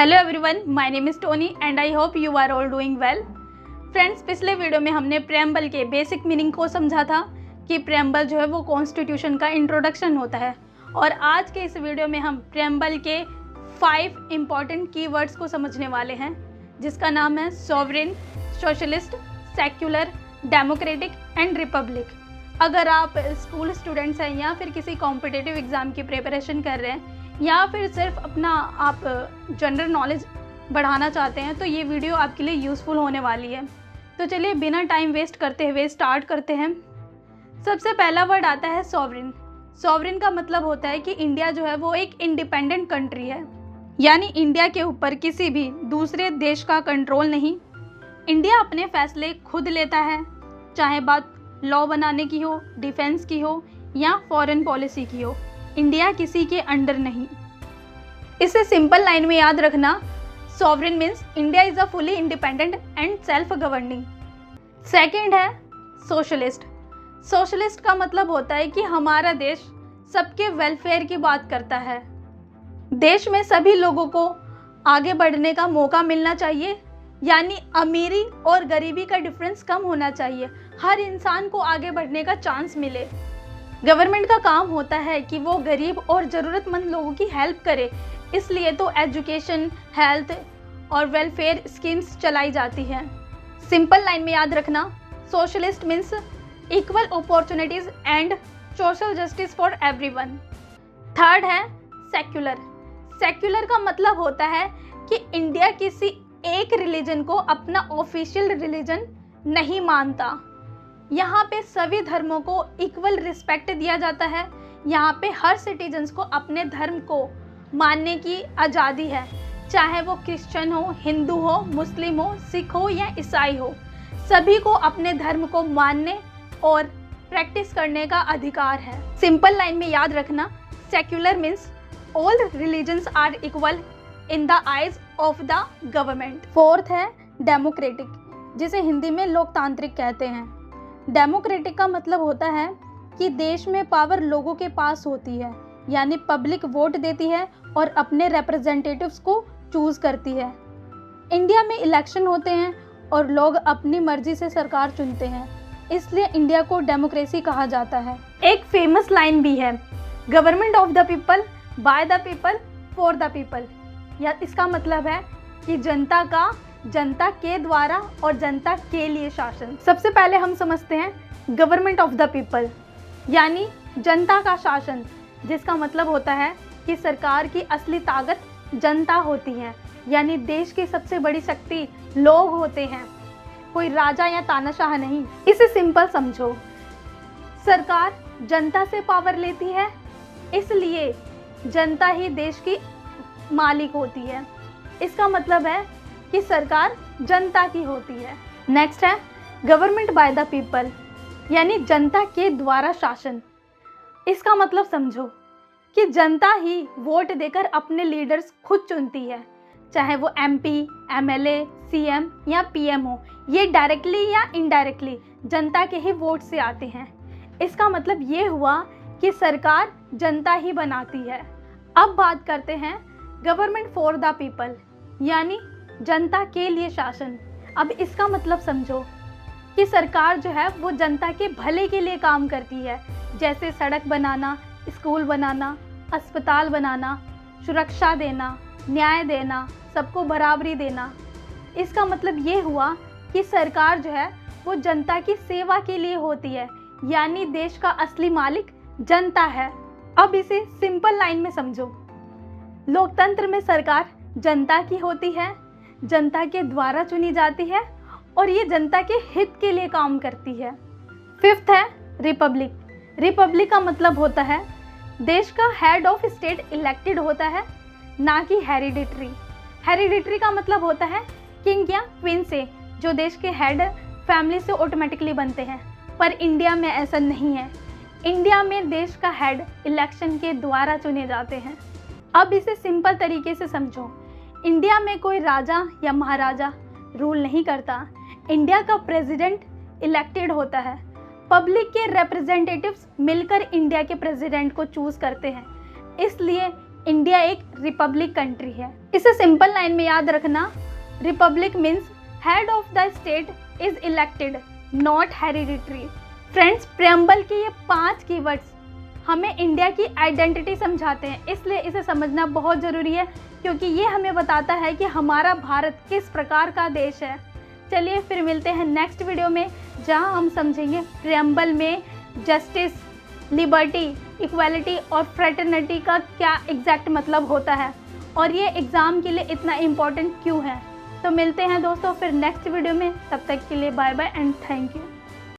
Hello everyone, my name is Tony and I hope you are all doing well. Friends, पिछले video में हमने preamble के basic meaning को समझा था कि प्रेम्बल जो है वो कॉन्स्टिट्यूशन का इंट्रोडक्शन होता है। और आज के इस वीडियो में हम प्रेम्बल के 5 इम्पॉर्टेंट कीवर्ड्स को समझने वाले हैं, जिसका नाम है sovereign, socialist, secular, democratic and Republic. अगर आप स्कूल स्टूडेंट्स हैं या फिर किसी कॉम्पिटिटिव एग्ज़ाम की प्रिपरेशन कर रहे हैं या फिर सिर्फ अपना आप जनरल नॉलेज बढ़ाना चाहते हैं, तो ये वीडियो आपके लिए यूज़फुल होने वाली है। तो चलिए बिना टाइम वेस्ट करते हुए स्टार्ट करते हैं। सबसे पहला वर्ड आता है सॉवरेन। सॉवरेन का मतलब होता है कि इंडिया जो है वो एक इंडिपेंडेंट कंट्री है, यानी इंडिया के ऊपर किसी भी दूसरे देश का कंट्रोल नहीं। इंडिया अपने फैसले खुद लेता है, चाहे बात लॉ बनाने की हो, डिफेंस की हो या फॉरेन पॉलिसी की हो। इंडिया किसी के अंडर नहीं। इसे सिंपल लाइन में याद रखना, sovereign means India is a fully independent and self governing. Second है सोशलिस्ट। सोशलिस्ट का मतलब होता है कि हमारा देश सबके वेलफेयर की बात करता है। देश में सभी लोगों को आगे बढ़ने का मौका मिलना चाहिए, यानी अमीरी और गरीबी का डिफरेंस कम होना चाहिए। हर इंसान को आगे बढ़ने का चांस मिले। गवर्नमेंट का काम होता है कि वो गरीब और ज़रूरतमंद लोगों की हेल्प करे, इसलिए तो एजुकेशन, हेल्थ और वेलफेयर स्कीम्स चलाई जाती हैं। सिंपल लाइन में याद रखना, socialist means equal opportunities and social justice for everyone. Third है सेक्युलर। सेक्युलर का मतलब होता है कि इंडिया किसी एक रिलीजन को अपना ऑफिशियल रिलीजन नहीं मानता। यहाँ पे सभी धर्मों को इक्वल रिस्पेक्ट दिया जाता है। यहाँ पे हर सिटीजन्स को अपने धर्म को मानने की आज़ादी है, चाहे वो क्रिश्चियन हो, हिंदू हो, मुस्लिम हो, सिख हो या ईसाई हो। सभी को अपने धर्म को मानने और प्रैक्टिस करने का अधिकार है। सिंपल लाइन में याद रखना, secular means all religions are equal in the eyes of the government. Fourth है डेमोक्रेटिक, जिसे हिंदी में लोकतांत्रिक कहते हैं। डेमोक्रेटिक का मतलब होता है कि देश में पावर लोगों के पास होती है, यानी पब्लिक वोट देती है और अपने रिप्रेजेंटेटिव्स को चूज करती है। इंडिया में इलेक्शन होते हैं और लोग अपनी मर्जी से सरकार चुनते हैं, इसलिए इंडिया को डेमोक्रेसी कहा जाता है। एक फेमस लाइन भी है, government of the people, by the people, for the people. या इसका मतलब है कि जनता का, जनता के द्वारा और जनता के लिए शासन। सबसे पहले हम समझते हैं गवर्नमेंट ऑफ द पीपल, यानी जनता का शासन, जिसका मतलब होता है कि सरकार की असली ताकत जनता होती है, यानी देश की सबसे बड़ी शक्ति लोग होते हैं, कोई राजा या तानाशाह नहीं। इसे सिंपल समझो, सरकार जनता से पावर लेती है, इसलिए जनता ही देश की मालिक होती है। इसका मतलब है कि सरकार जनता की होती है। नेक्स्ट है गवर्नमेंट बाय द पीपल, यानी जनता के द्वारा शासन। इसका मतलब समझो कि जनता ही वोट देकर अपने लीडर्स खुद चुनती है, चाहे वो MP, MLA, CM या PM हो। ये डायरेक्टली या इनडायरेक्टली जनता के ही वोट से आते हैं। इसका मतलब ये हुआ कि सरकार जनता ही बनाती है। अब बात करते हैं गवर्नमेंट फॉर द पीपल, यानी जनता के लिए शासन। अब इसका मतलब समझो कि सरकार जो है वो जनता के भले के लिए काम करती है, जैसे सड़क बनाना, स्कूल बनाना, अस्पताल बनाना, सुरक्षा देना, न्याय देना, सबको बराबरी देना। इसका मतलब ये हुआ कि सरकार जो है वो जनता की सेवा के लिए होती है, यानी देश का असली मालिक जनता है। अब इसे सिंपल लाइन में समझो, लोकतंत्र में सरकार जनता की होती है, जनता के द्वारा चुनी जाती है और ये जनता के हित के लिए काम करती है। फिफ्थ है रिपब्लिक। रिपब्लिक का मतलब होता है देश का हेड ऑफ स्टेट इलेक्टेड होता है, ना कि हेरिडिटरी। हेरिडिटरी का मतलब होता है किंग या क्वीन से, जो देश के हेड फैमिली से ऑटोमेटिकली बनते हैं, पर इंडिया में ऐसा नहीं है। इंडिया में देश का हेड इलेक्शन के द्वारा चुने जाते हैं। अब इसे सिंपल तरीके से समझो, इंडिया में कोई राजा या महाराजा रूल नहीं करता। इंडिया का प्रेसिडेंट इलेक्टेड होता है। पब्लिक के रिप्रेजेंटेटिव्स मिलकर इंडिया के प्रेसिडेंट को चूज करते हैं, इसलिए इंडिया एक रिपब्लिक कंट्री है। इसे सिंपल लाइन में याद रखना, Republic means head of the state is elected not hereditary. Friends, preamble के ये 5 कीवर्ड्स हमें इंडिया की आइडेंटिटी समझाते हैं, इसलिए इसे समझना बहुत ज़रूरी है क्योंकि ये हमें बताता है कि हमारा भारत किस प्रकार का देश है। चलिए फिर मिलते हैं नेक्स्ट वीडियो में, जहां हम समझेंगे प्रेम्बल में जस्टिस, लिबर्टी, इक्वालिटी और फ्रेटर्निटी का क्या एग्जैक्ट मतलब होता है और ये एग्ज़ाम के लिए इतना इम्पोर्टेंट क्यों है। तो मिलते हैं दोस्तों फिर नेक्स्ट वीडियो में, तब तक के लिए bye bye and thank you.